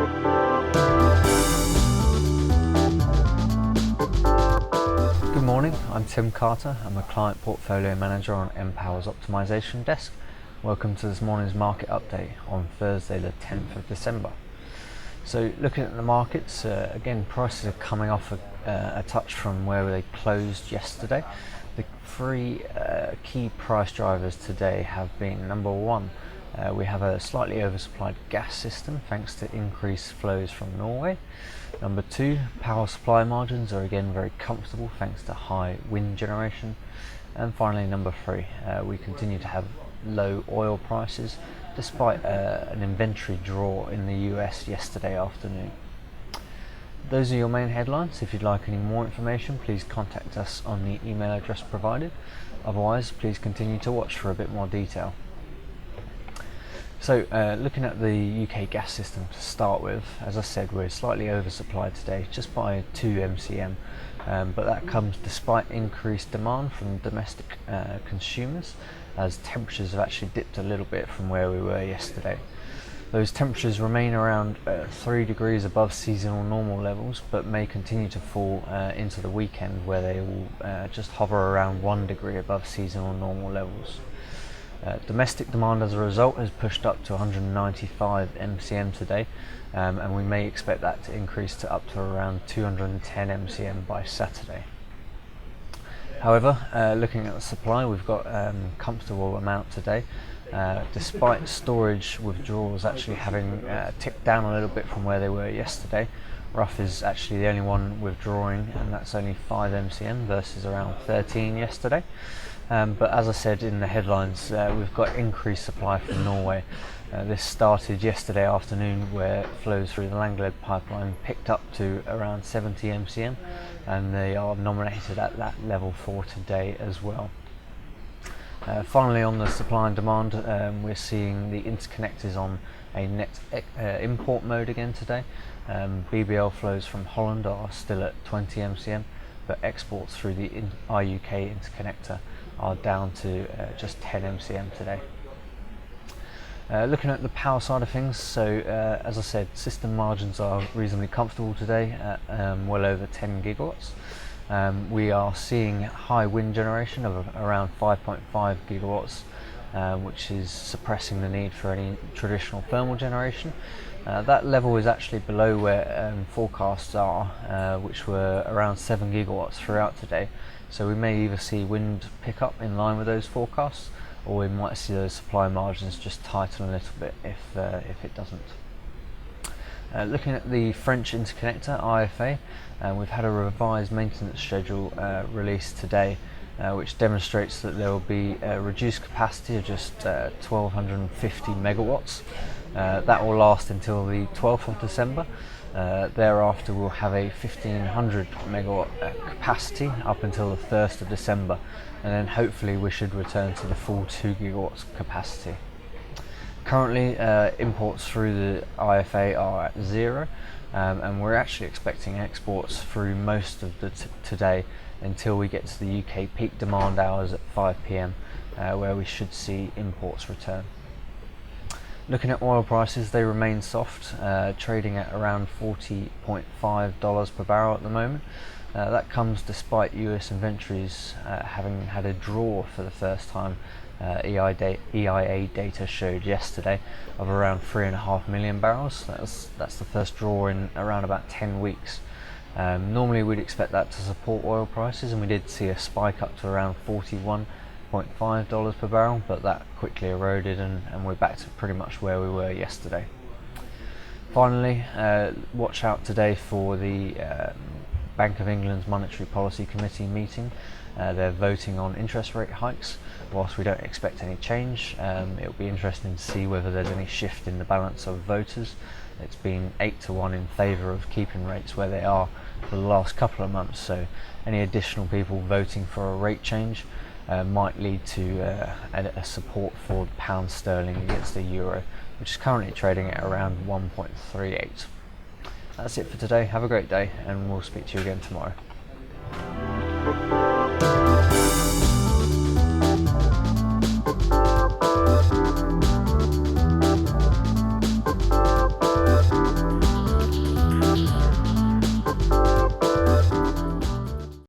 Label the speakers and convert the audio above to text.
Speaker 1: Good morning, I'm Tim Carter. I'm a Client Portfolio Manager on npower's Optimisation desk. Welcome to this morning's market update on Thursday the 10th of December. So looking at the markets, again prices are coming off a touch from where they closed yesterday. The three key price drivers today have been: number one, we have a slightly oversupplied gas system thanks to increased flows from Norway. Number two, power supply margins are again very comfortable thanks to high wind generation. And finally, number three, we continue to have low oil prices despite an inventory draw in the US yesterday afternoon. Those are your main headlines. If you'd like any more information, please contact us on the email address provided. Otherwise, please continue to watch for a bit more detail. So looking at the UK gas system to start with, as I said, we're slightly oversupplied today, just by 2 MCM, but that comes despite increased demand from domestic consumers, as temperatures have actually dipped a little bit from where we were yesterday. Those temperatures remain around 3 degrees above seasonal normal levels, but may continue to fall into the weekend, where they will just hover around 1 degree above seasonal normal levels. Domestic demand as a result has pushed up to 195 MCM today, and we may expect that to increase to up to around 210 MCM by Saturday. However, looking at the supply, we've got a comfortable amount today, despite storage withdrawals actually having ticked down a little bit from where they were yesterday. Rough is actually the only one withdrawing, and that's only 5 MCM versus around 13 yesterday. But as I said in the headlines, we've got increased supply from Norway. This started yesterday afternoon, where flows through the Langled pipeline picked up to around 70 MCM, and they are nominated at that level for today as well. Finally, on the supply and demand, we're seeing the interconnectors on a net import mode again today. BBL flows from Holland are still at 20 MCM, but exports through the IUK interconnector are down to just 10 MCM today. Looking at the power side of things, so as I said, system margins are reasonably comfortable today at well over 10 gigawatts. We are seeing high wind generation of around 5.5 gigawatts, which is suppressing the need for any traditional thermal generation. That level is actually below where forecasts are, which were around 7 gigawatts throughout today. So we may either see wind pick up in line with those forecasts, or we might see those supply margins just tighten a little bit if it doesn't. Looking at the French interconnector IFA, we've had a revised maintenance schedule released today, which demonstrates that there will be a reduced capacity of just 1250 megawatts. That will last until the 12th of December. Thereafter we'll have a 1500 megawatt capacity up until the 1st of December, and then hopefully we should return to the full 2 gigawatts capacity. Currently imports through the IFA are at 0, and we're actually expecting exports through most of the today until we get to the UK peak demand hours at 5 PM, where we should see imports return. Looking at oil prices, they remain soft, trading at around $40.5 per barrel at the moment. That comes despite US inventories having had a draw for the first time. EIA data showed yesterday of around 3.5 million barrels. That's the first draw in around about 10 weeks. Normally we'd expect that to support oil prices, and we did see a spike up to around $41.5 per barrel, but that quickly eroded, and we're back to pretty much where we were yesterday. Finally, watch out today for the Bank of England's Monetary Policy Committee meeting. They're voting on interest rate hikes. Whilst we don't expect any change, it'll be interesting to see whether there's any shift in the balance of voters. It's been 8-1 in favour of keeping rates where they are for the last couple of months, so any additional people voting for a rate change might lead to a support for pound sterling against the euro, which is currently trading at around 1.38. That's it for today. Have a great day, and we'll speak to you again tomorrow.